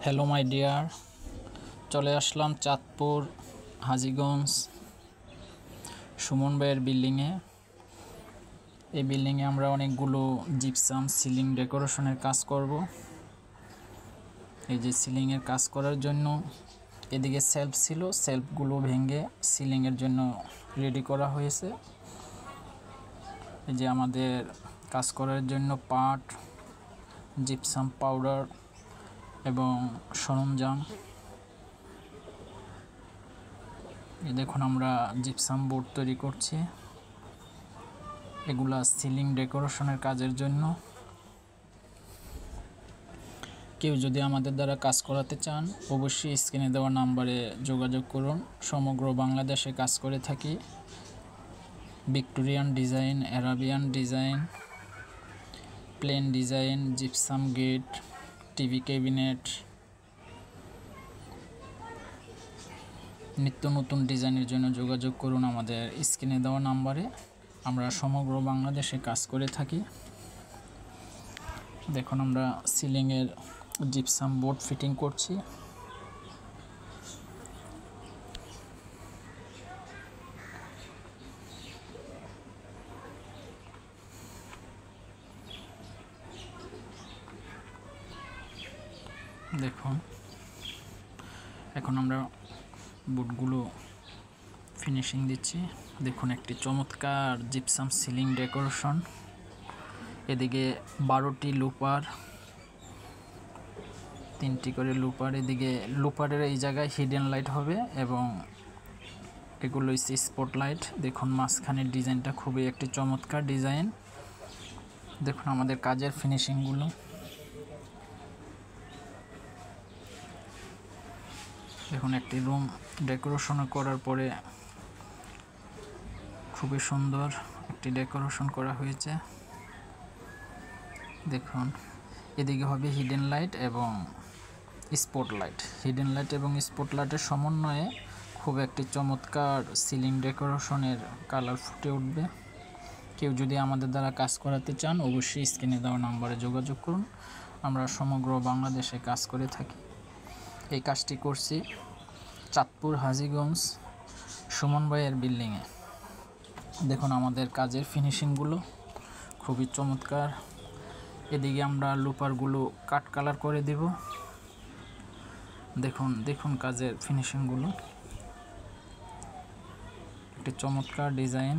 Hello my dear, চলে আসলাম চাঁদপুর হাজীগঞ্জ সুমন ভাইয়ের বিল্ডিংয়ে। এই বিল্ডিংয়ে আমরা অনেকগুলো জিপসাম সিলিং ডেকোরেশনের কাজ করব। এই যে সিলিংয়ের কাজ করার জন্য এদিকে সেলফ ছিল, সেলফগুলো ভেঙে সিলিংয়ের জন্য রেডি করা হয়েছে। এই যে আমাদের কাজ করার জন্য পাট, জিপসাম পাউডার এবং সরঞ্জাম। দেখুন আমরা জিপসাম বোর্ড তৈরি করছি, এগুলা সিলিং ডেকোরেশনের কাজের জন্য। কেউ যদি আমাদের দ্বারা কাজ করাতে চান অবশ্যই স্ক্রিনে দেওয়া নাম্বারে যোগাযোগ করুন। সমগ্র বাংলাদেশে কাজ করে থাকি। Victorian design, Arabian design, plain design, gypsum gate, TV cabinet, নিত্য নতুন ডিজাইনের জন্য যোগাযোগ করুন আমাদের স্ক্রিনে দেওয়া নাম্বারে। আমরা সমগ্র বাংলাদেশে কাজ করে থাকি। দেখুন আমরা সিলিংয়ের জিপসাম বোর্ড ফিটিং করছি। দেখুন এখন আমরা বোর্ডগুলো ফিনিশিং দিচ্ছি। দেখুন একটি চমৎকার জিপসাম সিলিং ডেকোরেশন। এদিকে 12টি লুপার, 3টি করে লুপার। এদিকে লুপারের এই জায়গায় হিডেন লাইট হবে এবং এগুলো হচ্ছে স্পটলাইট। দেখুন মাঝখানের ডিজাইনটা খুবই একটি চমৎকার ডিজাইন। দেখুন আমাদের কাজের ফিনিশিংগুলো। দেখুন একটি রুম ডেকোরেশন করার পরে খুবই সুন্দর একটি ডেকোরেশন করা হয়েছে। দেখুন এদিকে হবে হিডেন লাইট এবং স্পটলাইট। হিডেন লাইট এবং স্পটলাইটের সমন্বয়ে খুব একটি চমৎকার সিলিং ডেকোরেশনের কালার ফুটে উঠবে। কেউ যদি আমাদের দ্বারা কাজ করাতে চান অবশ্যই স্ক্রিনে দেওয়া নাম্বারে যোগাযোগ করুন। আমরা সমগ্র বাংলাদেশে কাজ করে থাকি। এই কাজটি করছি চাঁদপুর হাজীগঞ্জ সুমন ভাইয়ের বিল্ডিংয়ে। দেখুন আমাদের কাজের ফিনিশিংগুলো খুবই চমৎকার। এদিকে আমরা লুপারগুলো কাট কালার করে দেব। দেখুন দেখুন কাজের ফিনিশিংগুলো, একটি চমৎকার ডিজাইন।